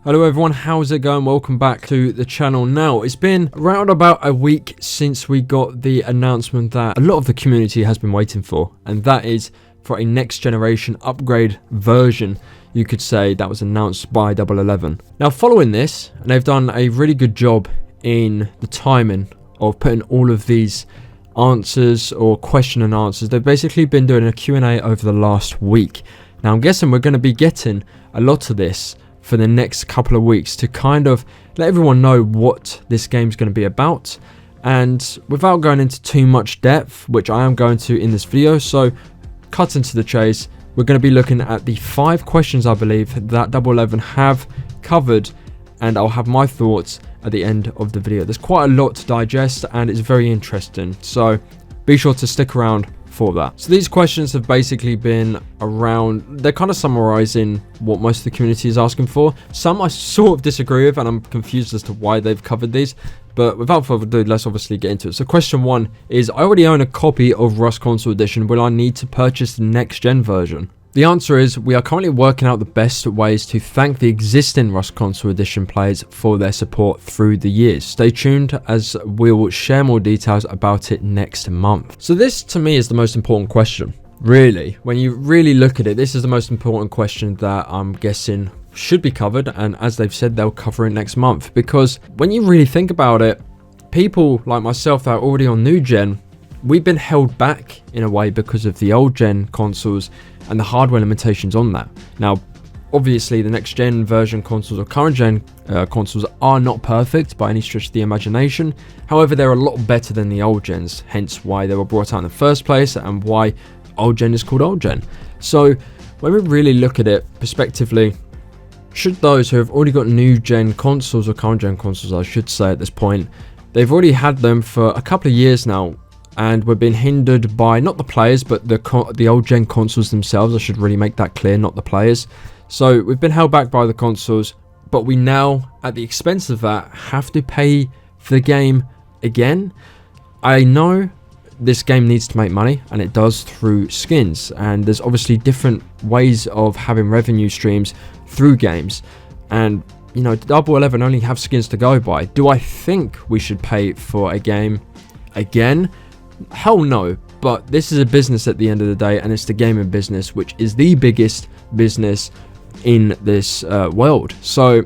Hello everyone, how's it going? Welcome back to the channel. Now, it's been around about a week since we got the announcement that a lot of the community has been waiting for, and that is for a next generation upgrade version, you could say, that was announced by 11. Now, following this, and they've done a really good job in the timing of putting all of these answers or question and answers. They've basically been doing a Q&A over the last week. Now, I'm guessing we're going to be getting a lot of this for the next couple of weeks to kind of let everyone know what this game's going to be about. And without going into too much depth, which I am going to in this video, so cut into the chase, we're going to be looking at the 5 questions I believe that 11 have covered, and I'll have my thoughts at the end of the video. There's quite a lot to digest and it's very interesting, so be sure to stick around for that. So these questions have basically been around, they're kind of summarizing what most of the community is asking for. Some I sort of disagree with and I'm confused as to why they've covered these, but without further ado, let's obviously get into it. So question 1 is, I already own a copy of Rust Console Edition. Will I need to purchase the next gen version? The answer is, we are currently working out the best ways to thank the existing Rust Console Edition players for their support through the years. Stay tuned as we'll share more details about it next month. So this to me is the most important question. Really, when you really look at it, this is the most important question that I'm guessing should be covered, and as they've said, they'll cover it next month. Because when you really think about it, people like myself that are already on new gen, we've been held back in a way because of the old gen consoles and the hardware limitations on that. Now, obviously, the next gen version consoles or current gen consoles are not perfect by any stretch of the imagination. However, they're a lot better than the old gens, hence why they were brought out in the first place and why old gen is called old gen. So when we really look at it prospectively, should those who have already got new gen consoles or current gen consoles, I should say at this point, they've already had them for a couple of years now, and we're being hindered by not the players but the old gen consoles themselves. I should really make that clear, not the players. So we've been held back by the consoles, but we now, at the expense of that, have to pay for the game again. I know this game needs to make money, and it does through skins, and there's obviously different ways of having revenue streams through games, and you know, 11 only have skins to go by. Do I think we should pay for a game again? Hell no, but this is a business at the end of the day, and it's the gaming business, which is the biggest business in this world. So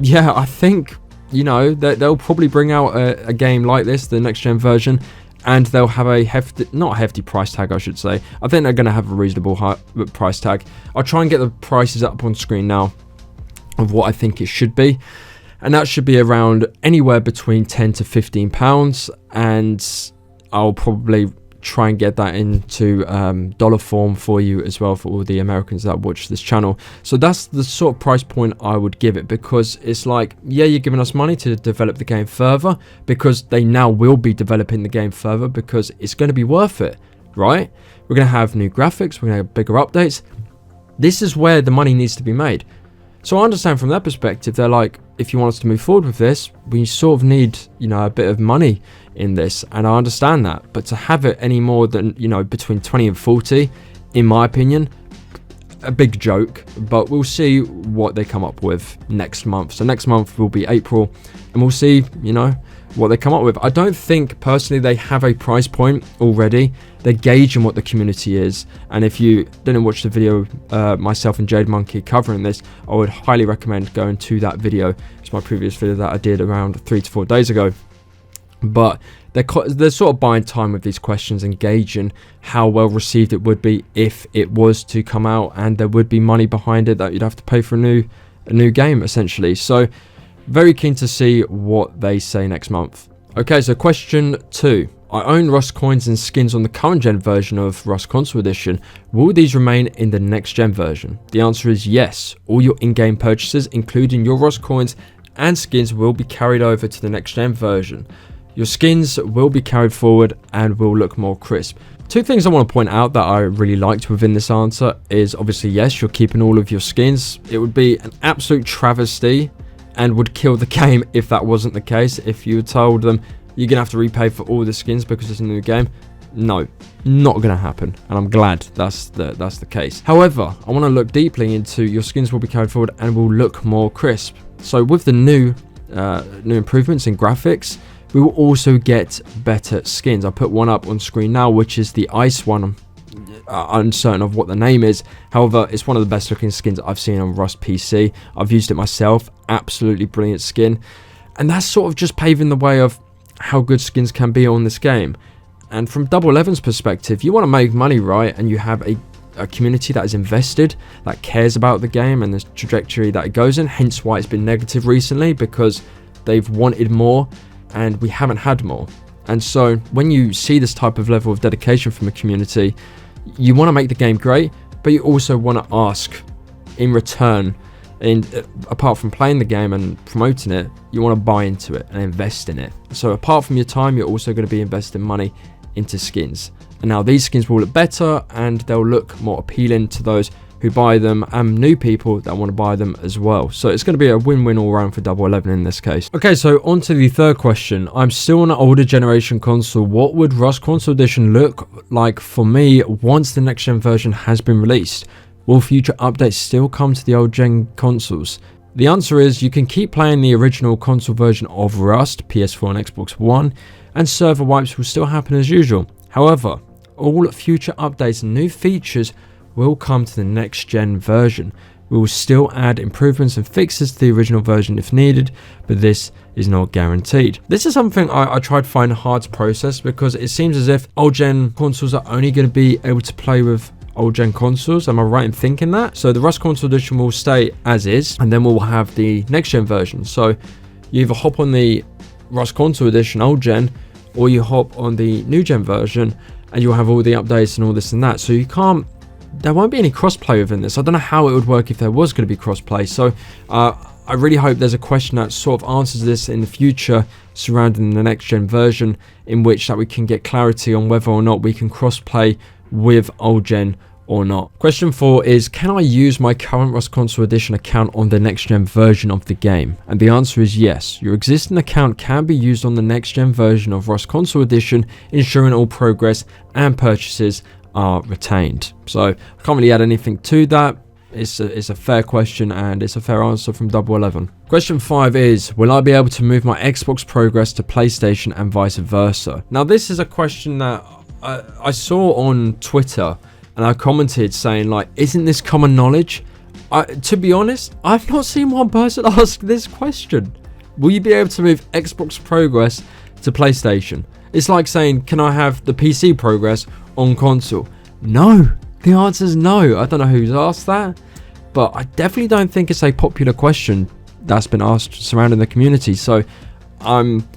yeah, I think, you know, they'll probably bring out a game like this, the next gen version, and they'll have a hefty, not a hefty price tag, I should say. I think they're going to have a reasonable price tag. I'll try and get the prices up on screen now of what I think it should be, and that should be around anywhere between 10 to 15 pounds, and I'll probably try and get that into dollar form for you as well, for all the Americans that watch this channel. So that's the sort of price point I would give it, because it's like, yeah, you're giving us money to develop the game further, because they now will be developing the game further, because it's going to be worth it, right? We're going to have new graphics, we're going to have bigger updates. This is where the money needs to be made. So I understand from that perspective, they're like, if you want us to move forward with this, we sort of need, you know, a bit of money in this, and I understand that. But to have it any more than, you know, between 20 and 40, in my opinion, a big joke. But we'll see what they come up with next month. So next month will be April, and we'll see, you know, what they come up with. I don't think personally they have a price point already. They're gauging what the community is, and if you didn't watch the video, myself and Jade Monkey covering this, I would highly recommend going to that video. It's my previous video that I did around 3 to 4 days ago. But they're sort of buying time with these questions and gauging how well received it would be if it was to come out and there would be money behind it that you'd have to pay for a new game essentially. So very keen to see what they say next month. Okay, so question 2. I own Rust coins and skins on the current gen version of Rust Console Edition. Will these remain in the next gen version? The answer is yes. All your in-game purchases, including your Rust coins and skins, will be carried over to the next gen version. Your skins will be carried forward and will look more crisp. 2 things I want to point out that I really liked within this answer is, obviously, yes, you're keeping all of your skins. It would be an absolute travesty and would kill the game if that wasn't the case. If you told them you're going to have to repay for all the skins because it's a new game, No, not going to happen, and I'm glad that's the case. However, I want to look deeply into your skins will be carried forward and will look more crisp. So with the new improvements in graphics, we will also get better skins. I put one up on screen now, which is the ice one. I'm uncertain of what the name is. However, it's one of the best looking skins I've seen on Rust PC. I've used it myself. Absolutely brilliant skin. And that's sort of just paving the way of how good skins can be on this game. And from Double 11's perspective, you want to make money, right? And you have a community that is invested, that cares about the game and the trajectory that it goes in. Hence why it's been negative recently, because they've wanted more and we haven't had more. And so when you see this type of level of dedication from a community, you want to make the game great, but you also want to ask in return, apart from playing the game and promoting it, you want to buy into it and invest in it. So apart from your time, you're also going to be investing money into skins. And now these skins will look better and they'll look more appealing to those who buy them and new people that want to buy them as well. So it's going to be a win-win all round for Double 11 in this case. Okay, so on to the third question. I'm still on an older generation console. What would RustConsoleEdition look like for me once the next gen version has been released? Will future updates still come to the old gen consoles? The answer is you can keep playing the original console version of Rust, PS4 and Xbox One, and server wipes will still happen as usual. However, all future updates and new features will come to the next gen version. We will still add improvements and fixes to the original version if needed, but this is not guaranteed. This is something I tried to find hard to process, because it seems as if old gen consoles are only going to be able to play with old gen consoles. Am I right in thinking that? So the RustConsoleEdition will stay as is, and then we'll have the next gen version. So you either hop on the RustConsoleEdition old gen, or you hop on the new gen version and you'll have all the updates and all this and that. So there won't be any crossplay within this. I don't know how it would work if there was going to be crossplay. So I really hope there's a question that sort of answers this in the future surrounding the next gen version, in which that we can get clarity on whether or not we can crossplay with old gen or not. Question 4 is, can I use my current RustConsoleEdition account on the next gen version of the game? And the answer is yes. Your existing account can be used on the next gen version of RustConsoleEdition, ensuring all progress and purchases are retained. So I can't really add anything to that. It's a fair question and it's a fair answer from Double 11. Question 5 is, will I be able to move my Xbox progress to PlayStation and vice versa? Now this is a question that I saw on Twitter, and I commented saying, like, isn't this common knowledge? To be honest, I've not seen one person ask this question. Will you be able to move Xbox progress to PlayStation? It's like saying, can I have the PC progress on console? No. The answer is no. I don't know who's asked that, but I definitely don't think it's a popular question that's been asked surrounding the community. So I'm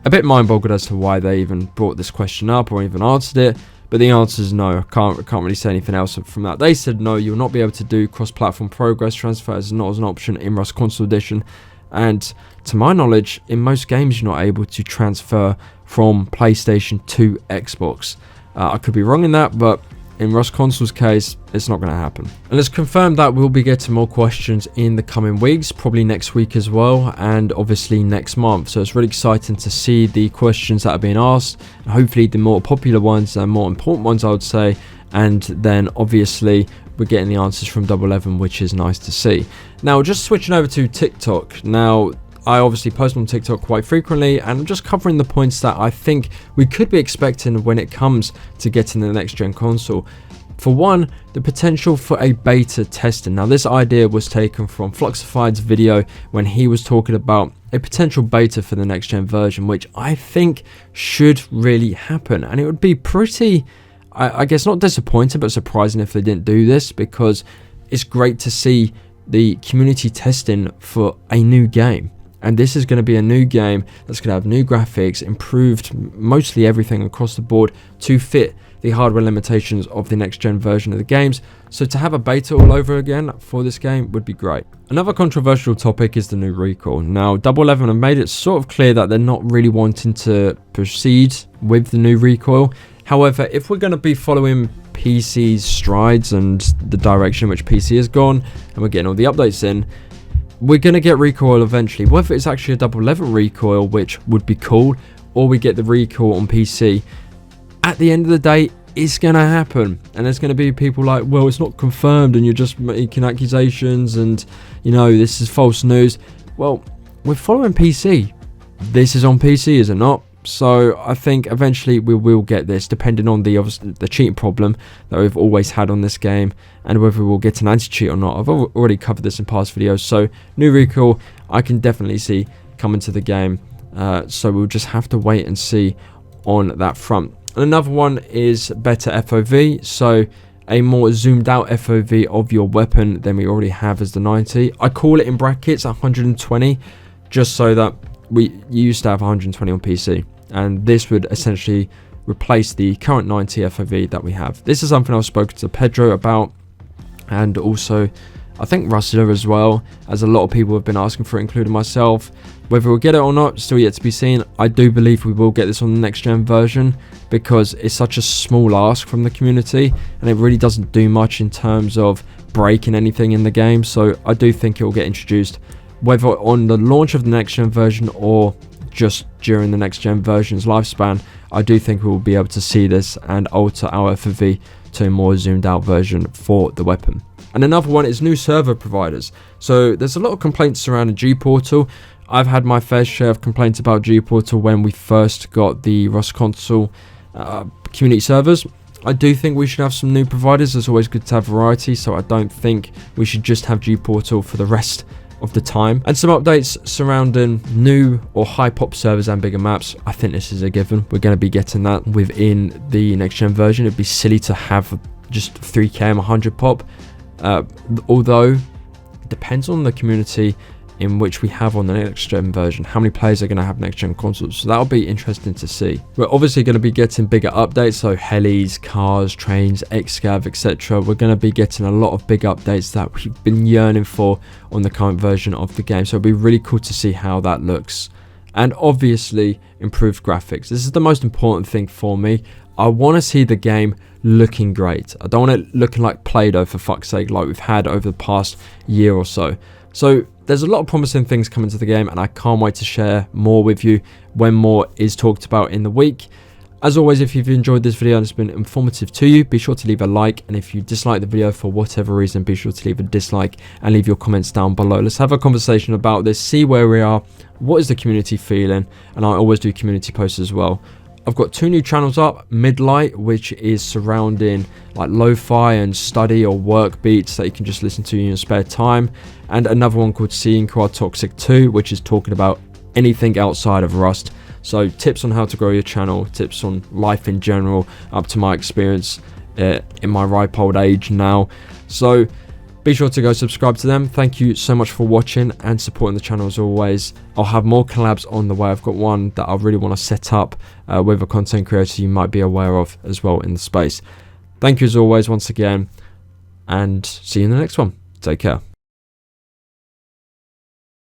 a bit mind-boggled as to why they even brought this question up or even answered it. But the answer is no. I can't really say anything else from that. They said no, you'll not be able to do cross-platform progress transfer. It's not an option in RustConsoleEdition. And to my knowledge, in most games, you're not able to transfer from PlayStation to Xbox. I could be wrong in that, but in RustConsole's case, it's not going to happen. And it's confirmed that we'll be getting more questions in the coming weeks, probably next week as well, and obviously next month. So it's really exciting to see the questions that are being asked, and hopefully the more popular ones and more important ones, I would say. And then obviously we're getting the answers from Double 11, which is nice to see. Now, just switching over to TikTok. Now, I obviously post on TikTok quite frequently, and I'm just covering the points that I think we could be expecting when it comes to getting the next gen console. For one, the potential for a beta testing. Now, this idea was taken from Fluxified's video when he was talking about a potential beta for the next gen version, which I think should really happen. And it would be pretty, I guess, not disappointing, but surprising if they didn't do this, because it's great to see the community testing for a new game. And this is going to be a new game that's going to have new graphics, improved mostly everything across the board to fit the hardware limitations of the next gen version of the games. So to have a beta all over again for this game would be great. Another controversial topic is the new recoil. Now, Double 11 have made it sort of clear that they're not really wanting to proceed with the new recoil. However, if we're going to be following PC's strides and the direction in which PC has gone, and we're getting all the updates in, we're going to get recoil eventually. Whether it's actually a Double 11 recoil, which would be cool, or we get the recoil on PC, at the end of the day, it's going to happen. And there's going to be people like, well, it's not confirmed and you're just making accusations and, you know, this is false news. Well, we're following PC. This is on PC, is it not? So I think eventually we will get this, depending on the cheating problem that we've always had on this game, and whether we'll get an anti-cheat or not. I've already covered this in past videos. So new recall, I can definitely see coming to the game. So we'll just have to wait and see on that front. And another one is better FOV. So a more zoomed out FOV of your weapon than we already have as the 90. I call it in brackets 120, just so that we used to have 120 on PC, and this would essentially replace the current 90 FOV that we have. This is something I've spoken to Pedro about, and also I think Rustler as well, as a lot of people have been asking for it, including myself. Whether we'll get it or not, still yet to be seen. I do believe we will get this on the next gen version, because it's such a small ask from the community, and it really doesn't do much in terms of breaking anything in the game. So I do think it will get introduced, whether on the launch of the next gen version or just during the next gen version's lifespan. I do think we will be able to see this and alter our FOV to a more zoomed out version for the weapon. And another one is new server providers. So there's a lot of complaints surrounding G-Portal. I've had my fair share of complaints about G-Portal when we first got the RustConsole community servers. I do think we should have some new providers. It's always good to have variety, so I don't think we should just have G-Portal for the rest of the time. And some updates surrounding new or high pop servers and bigger maps. I think this is a given. We're going to be getting that within the next gen version. It'd be silly to have just 3k and 100 pop, although it depends on the community in which we have on the next gen version, how many players are going to have next gen consoles. So that'll be interesting to see. We're obviously going to be getting bigger updates, so helis, cars, trains, excav, etc. We're going to be getting a lot of big updates that we've been yearning for on the current version of the game. So it'll be really cool to see how that looks. And obviously improved graphics. This is the most important thing for me. I want to see the game looking great. I don't want it looking like Play-Doh, for fuck's sake, like we've had over the past year or so. So there's a lot of promising things coming to the game, and I can't wait to share more with you when more is talked about in the week. As always, if you've enjoyed this video and it's been informative to you, be sure to leave a like, and if you dislike the video for whatever reason, be sure to leave a dislike and leave your comments down below. Let's have a conversation about this, see where we are, what is the community feeling, and I always do community posts as well. I've got 2 new channels up, Midlight, which is surrounding like lo-fi and study or work beats that you can just listen to in your spare time, and another one called Seeing Quad Toxic 2, which is talking about anything outside of Rust. So tips on how to grow your channel, tips on life in general, up to my experience in my ripe old age now. So be sure to go subscribe to them. Thank you so much for watching and supporting the channel as always. I'll have more collabs on the way. I've got one that I really want to set up with a content creator you might be aware of as well in the space. Thank you as always once again, and see you in the next one. Take care.